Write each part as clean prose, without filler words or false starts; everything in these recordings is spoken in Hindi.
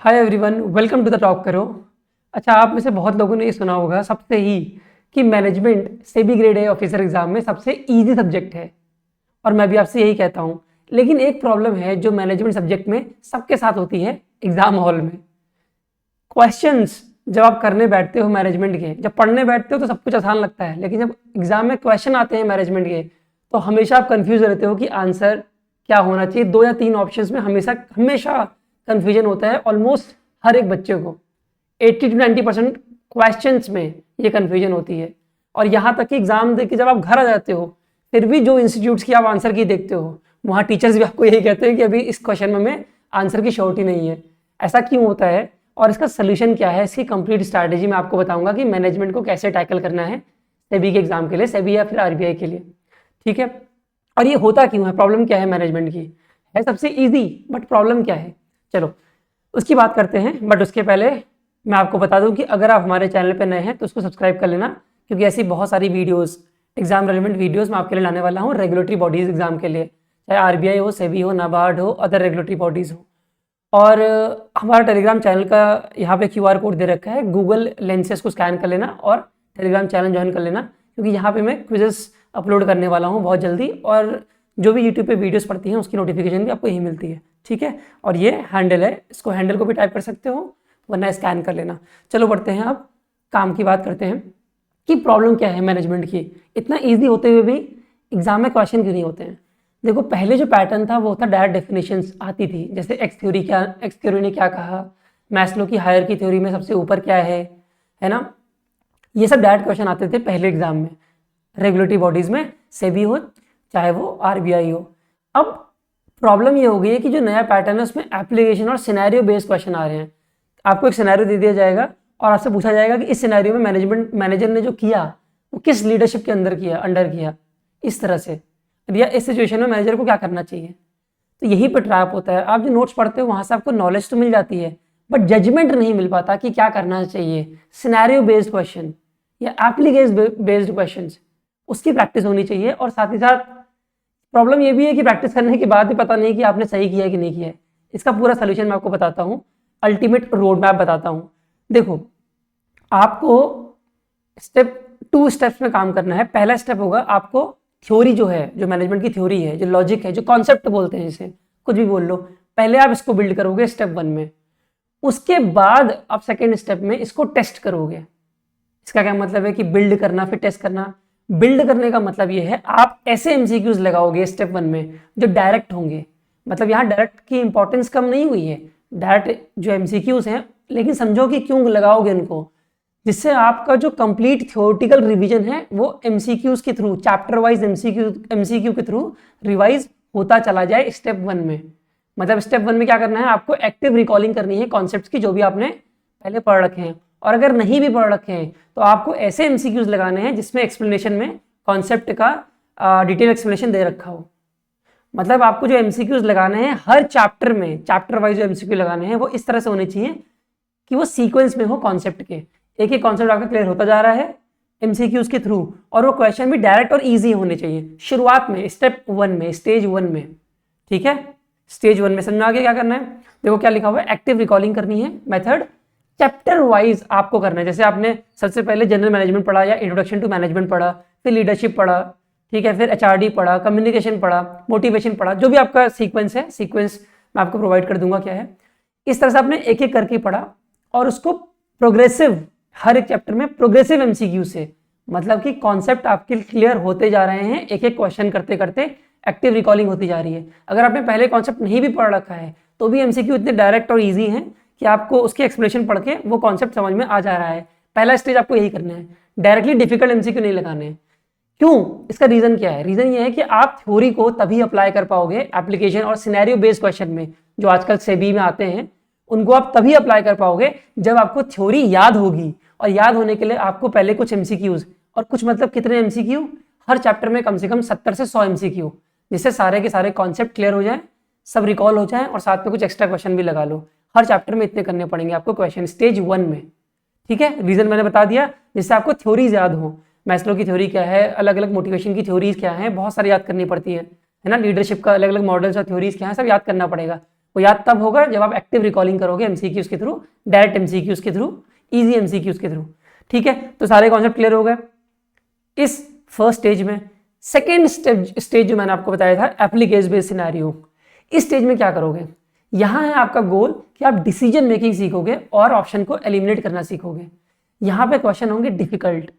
Hi everyone, welcome to the talk करो। अच्छा, आप में से बहुत लोगों ने ये सुना होगा सबसे ही कि management SEBI grade A officer exam में सबसे इजी सब्जेक्ट है। और मैं भी आपसे यही कहता हूँ, लेकिन एक प्रॉब्लम है जो मैनेजमेंट सब्जेक्ट में सबके साथ होती है एग्जाम हॉल में। क्वेश्चंस जब आप करने बैठते हो मैनेजमेंट के, जब पढ़ने बैठते हो तो सब कुछ आसान लगता है, लेकिन जब एग्जाम में क्वेश्चन आते हैं मैनेजमेंट के तो हमेशा आप कंफ्यूज रहते हो कि आंसर क्या होना चाहिए। 2 या 3 ऑप्शंस में हमेशा हमेशा कंफ्यूजन होता है ऑलमोस्ट हर एक बच्चे को। 80 to 90% क्वेश्चन में ये कंफ्यूजन होती है। और यहाँ तक कि एग्जाम दे के जब आप घर आ जाते हो फिर भी जो इंस्टीट्यूट्स की आप आंसर की देखते हो वहाँ टीचर्स भी आपको यही कहते हैं कि अभी इस क्वेश्चन में हमें आंसर की श्योरिटी नहीं है। ऐसा क्यों होता है और इसका सोल्यूशन क्या है, इसकी कंप्लीट स्ट्रैटेजी मैं आपको बताऊंगा कि मैनेजमेंट को कैसे टैकल करना है सेबी के एग्जाम के लिए, सेबी या फिर आरबीआई के लिए। ठीक है, और ये होता क्यों है, प्रॉब्लम क्या है मैनेजमेंट की, है सबसे ईजी बट प्रॉब्लम क्या है, चलो उसकी बात करते हैं। बट उसके पहले मैं आपको बता दूं कि अगर आप हमारे चैनल पर नए हैं तो उसको सब्सक्राइब कर लेना, क्योंकि ऐसी बहुत सारी वीडियोस, एग्जाम रेलिवेंट वीडियोस मैं आपके लिए लाने वाला हूँ रेगुलेटरी बॉडीज एग्जाम के लिए, चाहे आरबीआई हो, सेबी हो, नाबार्ड हो, अदर रेगुलेटरी बॉडीज हो। और हमारा टेलीग्राम चैनल का यहाँ पे क्यूआर कोड दे रखा है, गूगल लेंसेज को स्कैन कर लेना और टेलीग्राम चैनल ज्वाइन कर लेना, क्योंकि यहाँ पे मैं क्विजेस अपलोड करने वाला हूँ बहुत जल्दी, और जो भी यूट्यूब पे वीडियोस पड़ती हैं उसकी नोटिफिकेशन भी आपको यही मिलती है। ठीक है, और ये हैंडल है, इसको हैंडल को भी टाइप कर सकते हो वरना स्कैन कर लेना। चलो बढ़ते हैं, अब काम की बात करते हैं कि प्रॉब्लम क्या है मैनेजमेंट की। इतना ईजी होते हुए भी एग्जाम में क्वेश्चन क्यों नहीं होते हैं। देखो, पहले जो पैटर्न था वो था डायरेक्ट डेफिनेशंस आती थी, जैसे एक्स थ्योरी ने क्या कहा, मैस्लो की हायरार्की थ्योरी में सबसे ऊपर क्या है ना, ये सब डायरेक्ट क्वेश्चन आते थे पहले एग्जाम में, रेगुलेटरी बॉडीज में, सेबी हो चाहे वो आरबीआई हो। अब प्रॉब्लम ये हो गई है कि जो नया पैटर्न है उसमें एप्लीकेशन और सिनेरियो बेस्ड क्वेश्चन आ रहे हैं। आपको एक सिनेरियो दे दिया जाएगा और आपसे पूछा जाएगा कि इस सिनेरियो में मैनेजर ने जो किया वो किस लीडरशिप के अंडर किया, इस तरह से, या इस सिचुएशन में मैनेजर को क्या करना चाहिए। तो यही पर ट्रैप होता है। आप जो नोट्स पढ़ते हो वहां से आपको नॉलेज तो मिल जाती है बट जजमेंट नहीं मिल पाता कि क्या करना चाहिए। सिनेरियो बेस्ड क्वेश्चन या एप्लीकेशन बेस्ड क्वेश्चन, उसकी प्रैक्टिस होनी चाहिए। और साथ ही साथ प्रॉब्लम ये भी है कि प्रैक्टिस करने के बाद भी पता नहीं कि आपने सही किया है कि नहीं किया है। इसका पूरा सोल्यूशन मैं आपको बताता हूँ, अल्टीमेट रोड मैप बताता हूँ। देखो, आपको स्टेप 2 स्टेप्स में काम करना है। पहला स्टेप होगा आपको थ्योरी जो है, जो मैनेजमेंट की थ्योरी है, जो लॉजिक है, जो कॉन्सेप्ट बोलते हैं, इसे कुछ भी बोल लो, पहले आप इसको बिल्ड करोगे स्टेप 1 में। उसके बाद आप सेकेंड स्टेप में इसको टेस्ट करोगे। इसका क्या मतलब है कि बिल्ड करना फिर टेस्ट करना। बिल्ड करने का मतलब ये है आप ऐसे एमसीक्यूज लगाओगे स्टेप 1 में जो डायरेक्ट होंगे। मतलब यहाँ डायरेक्ट की इंपॉर्टेंस कम नहीं हुई है, डायरेक्ट जो एमसीक्यूज हैं, लेकिन समझो कि क्यों लगाओगे उनको, जिससे आपका जो कंप्लीट थ्योरेटिकल रिवीजन है वो एमसीक्यूज के थ्रू, चैप्टर वाइज एमसीक्यू के थ्रू रिवाइज होता चला जाए स्टेप 1 में। मतलब स्टेप 1 में क्या करना है, आपको एक्टिव रिकॉलिंग करनी है कॉन्सेप्ट्स की जो भी आपने पहले पढ़ रखे हैं, और अगर नहीं भी पढ़ रखे हैं तो आपको ऐसे एमसीक्यूज लगाने हैं जिसमें एक्सप्लेनेशन में कॉन्सेप्ट का डिटेल एक्सप्लेनेशन दे रखा हो। मतलब आपको जो एमसीक्यूज लगाने हैं हर चैप्टर में, चैप्टर वाइज जो एमसीक्यू लगाने हैं वो इस तरह से होने चाहिए कि वो सीक्वेंस में हो कॉन्सेप्ट के, एक एक कॉन्सेप्ट आपका क्लियर होता जा रहा है एमसीक्यूज के थ्रू, और वो क्वेश्चन भी डायरेक्ट और इजी होने चाहिए शुरुआत में, स्टेप 1 में, स्टेज 1 में। ठीक है, स्टेज 1 में समझ में आ गया क्या करना है। देखो क्या लिखा हुआ है, एक्टिव रिकॉलिंग करनी है। मेथड चैप्टर वाइज आपको करना है। जैसे आपने सबसे पहले जनरल मैनेजमेंट पढ़ा या इंट्रोडक्शन टू मैनेजमेंट पढ़ा, फिर लीडरशिप पढ़ा, ठीक है, फिर एचआरडी पढ़ा, कम्युनिकेशन पढ़ा, मोटिवेशन पढ़ा, जो भी आपका सीक्वेंस है, सीक्वेंस मैं आपको प्रोवाइड कर दूंगा क्या है। इस तरह से आपने एक एक करके पढ़ा और उसको प्रोग्रेसिव, हर एक चैप्टर में प्रोग्रेसिव एमसीक्यू से, मतलब कि कॉन्सेप्ट आपके क्लियर होते जा रहे हैं, एक एक क्वेश्चन करते करते एक्टिव रिकॉलिंग होती जा रही है। अगर आपने पहले कॉन्सेप्ट नहीं भी पढ़ रखा है तो भी एमसीक्यू इतने डायरेक्ट और इजी हैं कि आपको उसकी एक्सप्लेनेशन पढ़ के वो कॉन्सेप्ट समझ में आ जा रहा है। पहला स्टेज आपको यही करना है, डायरेक्टली डिफिकल्ट एमसीक्यू नहीं लगाने हैं। क्यों, इसका रीजन क्या है, रीजन ये है कि आप थ्योरी को तभी अप्लाई कर पाओगे एप्लीकेशन और सिनेरियो बेस्ड क्वेश्चन में, जो आजकल सेबी में आते हैं, उनको आप तभी अप्लाई कर पाओगे जब आपको थ्योरी याद होगी। और याद होने के लिए आपको पहले कुछ एमसीक्यूज, और कुछ मतलब कितने एमसीक्यू, हर चैप्टर में कम से कम 70 से 100 एमसीक्यू, जिससे सारे के सारे कॉन्सेप्ट क्लियर हो जाए, सब रिकॉल हो जाए, और साथ में कुछ एक्स्ट्रा क्वेश्चन भी लगा लो। हर चैप्टर में इतने करने पड़ेंगे आपको क्वेश्चन स्टेज 1 में। ठीक है, रीजन मैंने बता दिया, जिससे आपको थ्योरीज याद हो। मैस्लो की थ्योरी क्या है, अलग अलग मोटिवेशन की थ्योरीज क्या है, बहुत सारी याद करनी पड़ती है ना, लीडरशिप का अलग अलग मॉडल्स और थ्योरीज क्या है, सब याद करना पड़ेगा। वो याद तब होगा जब आप एक्टिव रिकॉलिंग करोगे एमसीक्यूज के थ्रू, डायरेक्ट एमसीक्यूज के थ्रू, इजी एमसीक्यूज के थ्रू। ठीक है, तो सारे कॉन्सेप्ट क्लियर हो गए इस फर्स्ट स्टेज में। सेकेंड स्टेज जो मैंने आपको बताया था एप्लीकेशन बेस्ड सिनेरियो, इस स्टेज में क्या करोगे, यहाँ है आपका गोल कि आप डिसीजन मेकिंग सीखोगे और ऑप्शन को एलिमिनेट करना सीखोगे। यहाँ पे क्वेश्चन होंगे डिफिकल्ट,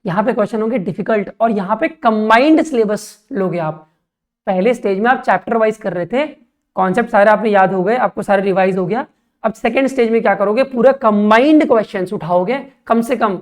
यहाँ पे क्वेश्चन होंगे डिफिकल्ट, और यहाँ पे कंबाइंड सिलेबस लोगे आप। पहले स्टेज में आप चैप्टर वाइज कर रहे थे, कॉन्सेप्ट सारे आपने याद हो गए, आपको सारे रिवाइज हो गया। अब सेकेंड स्टेज में क्या करोगे, पूरा कंबाइंड क्वेश्चंस उठाओगे, कम से कम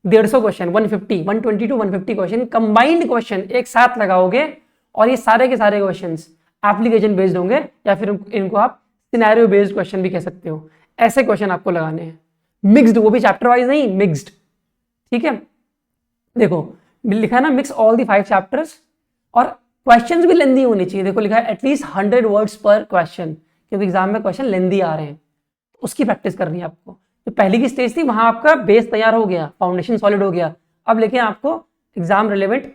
150 question, 150, 120 to 150 question, combined question एक साथ लगाओगे, और ये सारे के सारे क्वेश्चंस एप्लीकेशन बेस्ड होंगे, या फिर इनको आप सिनेरियो बेस्ड क्वेश्चन भी कह सकते हो। ऐसे क्वेश्चन आपको लगाने हैं मिक्स्ड, वो भी चैप्टर वाइज नहीं, मिक्स्ड। ठीक है, देखो लिखा है ना मिक्स ऑल दी 5 चैप्टर्स, और क्वेश्चंस भी लेंदी होनी चाहिए। देखो लिखा है एटलीस्ट 100 वर्ड्स पर क्वेश्चन, क्योंकि एग्जाम में क्वेश्चन लेंदी आ रहे हैं, तो उसकी प्रैक्टिस करनी है आपको। तो पहली की स्टेज थी, वहां आपका बेस तैयार हो गया, फाउंडेशन सॉलिड हो गया। अब लेकिन आपको एग्जाम रिलेवेंट,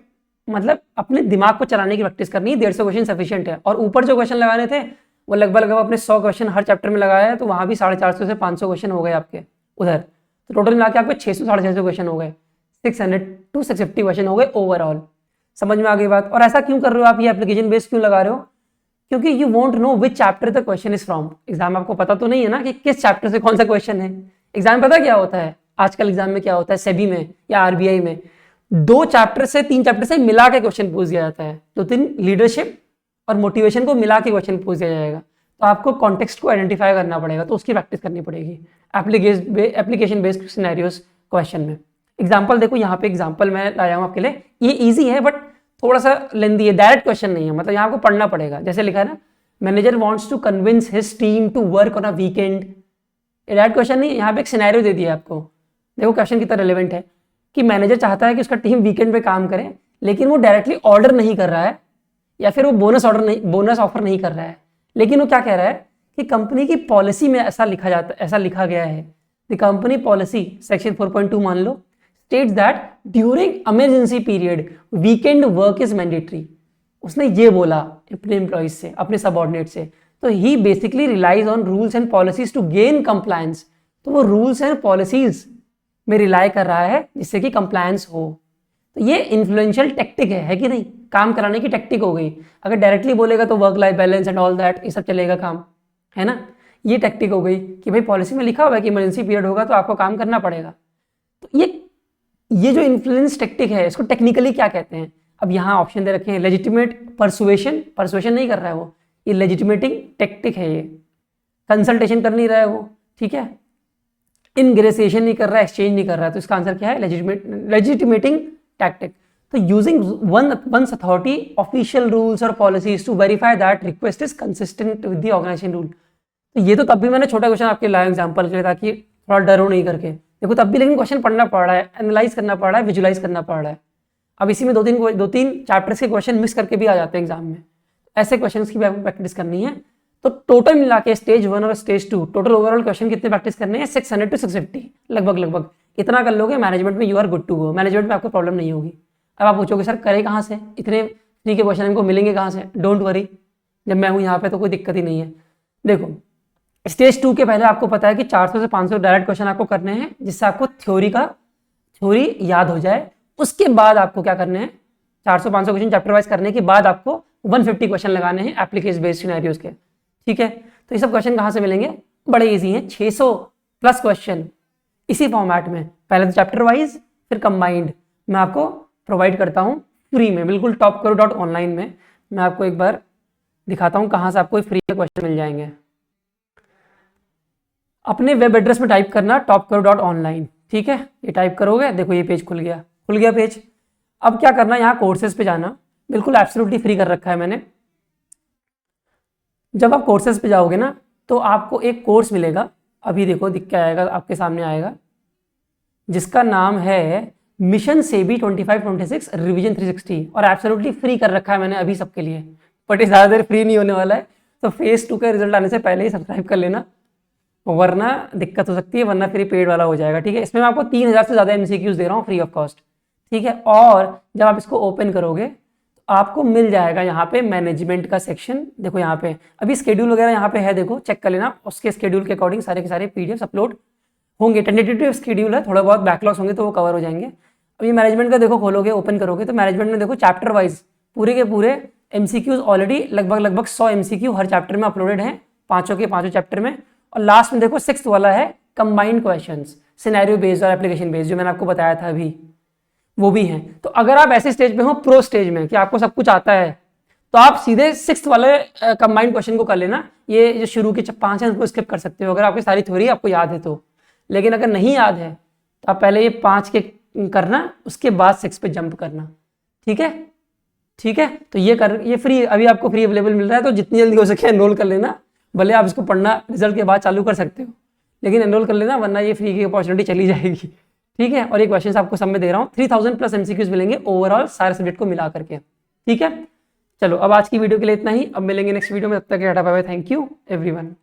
मतलब अपने दिमाग को चलाने की प्रैक्टिस करनी है। 150 क्वेश्चन सफिशिएंट है, और ऊपर जो क्वेश्चन लगाने थे वो लगभग अपने 100 क्वेश्चन हर चैप्टर में लगाया है, तो वहां भी 450 से 500 क्वेश्चन हो गए आपके उधर। तो टोटल मिला के आपके 600 650 क्वेश्चन हो गए, 600 to 650 क्वेश्चन हो गए ओवरऑल। समझ में आ गई बात। और ऐसा क्यों कर रहे हो आप, ये एप्लीकेशन बेस्ड क्यों लगा रहे हो, क्योंकि you want know which chapter the question is from. Exam आपको पता तो नहीं है ना कि किस चैप्टर से कौन सा क्वेश्चन है। एग्जाम पता क्या होता है, आजकल एग्जाम में क्या होता है, सेबी में या आरबीआई में 2 चैप्टर से 3 चैप्टर से मिला के क्वेश्चन पूछ दिया जाता है। 2-3 लीडरशिप और मोटिवेशन को मिला के क्वेश्चन पूछ दिया जाएगा। तो आपको कॉन्टेक्स्ट को आइडेंटिफाई करना पड़ेगा, तो उसकी प्रैक्टिस करनी पड़ेगी एप्लीकेशन बेस्ड सिनेरियोस क्वेश्चन में। एग्जाम्पल देखो, यहाँ पे एग्जाम्पल मैं लाया हूँ आपके लिए, ये ईजी है बट थोड़ा सा लेंदी है, डायरेक्ट क्वेश्चन नहीं है, मतलब यहाँ आपको पढ़ना पड़ेगा। जैसे लिखा है ना, manager wants to convince his team to work on a weekend. ये डायरेक्ट क्वेश्चन नहीं है, यहाँ पे एक सिनेरियो दे दिया है आपको। देखो क्वेश्चन कितना रिलेवेंट है कि मैनेजर चाहता है कि उसका टीम वीकेंड पे काम करे, लेकिन वो डायरेक्टली ऑर्डर नहीं कर रहा है, या फिर वो बोनस ऑफर नहीं कर रहा है, लेकिन वो क्या कह रहा है कि कंपनी की पॉलिसी में ऐसा लिखा गया है, द कंपनी पॉलिसी सेक्शन 4.2 मान लो, states that during emergency period weekend work is mandatory। उसने ये बोला अपने एम्प्लॉइज से, अपने सबऑर्डिनेट से, तो ही basically relies on rules and policies to gain compliance. तो वो रूल्स एंड पॉलिसीज में रिलाई कर रहा है जिससे कि कंप्लायंस हो। तो ये इन्फ्लुएंशियल टेक्टिक है कि नहीं, काम कराने की टेक्टिक हो गई। अगर डायरेक्टली बोलेगा तो work life balance and all that ये सब चलेगा काम, है ना। ये टेक्टिक हो गई कि भाई पॉलिसी में लिखा हुआ है कि इमरजेंसी पीरियड होगा तो आपको काम करना पड़ेगा। तो ये जो इन्फ्लुएंस टेक्टिक है, इसको टेक्निकली क्या कहते हैं। अब यहाँ ऑप्शन दे रखे हैं, लेजिटिमेट परसुएशन नहीं कर रहा है वो, ये लेजिटिमेटिंग टेक्टिक है, ये कंसल्टेशन कर नहीं रहा है वो, ठीक है, इनग्रेसिएशन नहीं कर रहा है, एक्सचेंज नहीं कर रहा है। तो इसका आंसर क्या है, लेजिटिमेटिंग टैक्टिक। तो using one's authority official rules और policies to verify that request is consistent with the organization rule. तो ये तो तब भी मैंने छोटा क्वेश्चन आपके लाया एग्जाम्पल के लिए, ताकि थोड़ा डरो नहीं करके देखो, तब भी लेकिन क्वेश्चन पढ़ना पड़ रहा है, एनालाइज करना पड़ रहा है, विजुलाइज करना पड़ रहा है। अब इसी में दो तीन चैप्टर्स के क्वेश्चन मिक्स करके भी आ जाते हैं एग्जाम में, ऐसे क्वेश्चंस की प्रैक्टिस करनी है। तो टोटल मिला के स्टेज 1 और स्टेज 2 टोटल ओवरऑल क्वेश्चन कितने प्रैक्टिस करने हैं, 600 to 650 लगभग इतना कर लोगे, मैनेजमेंट में you are good to go. Management में आपको प्रॉब्लम नहीं होगी। अब आप पूछोगे सर करे कहाँ से, इतने फ्री के क्वेश्चन हमको मिलेंगे कहाँ से। डोंट वरी, जब मैं हूँ यहाँ पे तो कोई दिक्कत ही नहीं है। देखो स्टेज 2 के पहले आपको पता है कि 400 से 500 डायरेक्ट क्वेश्चन आपको करने हैं, जिससे आपको थ्योरी याद हो जाए। उसके बाद आपको क्या करने हैं, 400-500 क्वेश्चन चैप्टर वाइज करने के बाद आपको 150 क्वेश्चन लगाने हैं एप्लीकेशन बेस्ड सिनेरियोज के, ठीक है। तो ये सब क्वेश्चन कहाँ से मिलेंगे, बड़े इजी हैं, 600 प्लस क्वेश्चन इसी फॉर्मेट में, पहले तो चैप्टर वाइज फिर कंबाइंड मैं आपको प्रोवाइड करता हूँ फ्री में, बिल्कुल topkaro.online में। मैं आपको एक बार दिखाता हूँ कहाँ से आपको फ्री में क्वेश्चन मिल जाएंगे। अपने वेब एड्रेस में टाइप करना topkaro.online, ठीक है। ये टाइप करोगे, देखो ये पेज खुल गया पेज। अब क्या करना, यहाँ कोर्सेज पे जाना, बिल्कुल एब्सोल्युटली फ्री कर रखा है मैंने। जब आप कोर्सेज पे जाओगे ना तो आपको एक कोर्स मिलेगा, अभी देखो दिख के आएगा, आपके सामने आएगा, जिसका नाम है मिशन सेबी 25-26 रिवीजन 360, और एब्सोल्युटली फ्री कर रखा है मैंने अभी सबके लिए। बट ये ज़्यादा देर फ्री नहीं होने वाला है, तो फेज 2 का रिजल्ट आने से पहले ही सब्सक्राइब कर लेना, वरना दिक्कत हो सकती है, वरना फिर पेड वाला हो जाएगा, ठीक है। इसमें मैं आपको 3000 से ज़्यादा MCQs दे रहा हूँ फ्री ऑफ कॉस्ट, ठीक है। और जब आप इसको ओपन करोगे तो आपको मिल जाएगा यहाँ पे मैनेजमेंट का सेक्शन। देखो यहाँ पे अभी स्केड्यूल वगैरह यहाँ पे है, देखो चेक कर लेना, उसके स्केड्यूल के अकॉर्डिंग सारे के सारे पीडीएफ अपलोड होंगे। टेंटेटिव स्केड्यूल है, थोड़ा बहुत बैकलॉग्स होंगे तो वो कवर हो जाएंगे। अब ये मैनेजमेंट का देखो खोलोगे, ओपन करोगे तो मैनेजमेंट में देखो चैप्टर वाइज पूरे के पूरे एमसीक्यूज ऑलरेडी लगभग 100 एमसीक्यू हर चैप्टर में अपलोडेड हैं, पांचों के पांचों चैप्टर में। और लास्ट में देखो 6th वाला है कंबाइंड क्वेश्चंस, सिनेरियो बेस्ड और एप्लीकेशन बेस्ड, जो मैंने आपको बताया था अभी, वो भी हैं। तो अगर आप ऐसे स्टेज पे हो, प्रो स्टेज में, कि आपको सब कुछ आता है, तो आप सीधे 6th वाले कंबाइंड क्वेश्चन को कर लेना। ये जो शुरू के 5 हैं उनको स्किप कर सकते हो अगर आपकी सारी थ्योरी आपको याद है तो। लेकिन अगर नहीं याद है तो आप पहले ये 5 के करना, उसके बाद 6 पे जंप करना। ठीक है, ठीक है। तो ये फ्री, अभी आपको फ्री अवेलेबल मिल रहा है, तो जितनी जल्दी हो सके एनरोल कर लेना। भले आप इसको पढ़ना रिजल्ट के बाद चालू कर सकते हो, लेकिन एनरोल कर लेना, वरना ये फ्री की अपॉर्चुनिटी चली जाएगी। ठीक है। और ये क्वेश्चन आपको सब में दे रहा हूँ, 3000+ एमसीक्यूज मिलेंगे ओवरऑल सारे सब्जेक्ट को मिला करके। ठीक है, चलो अब आज की वीडियो के लिए इतना ही। अब मिलेंगे नेक्स्ट वीडियो में, तब तक tata bye bye, thank you everyone.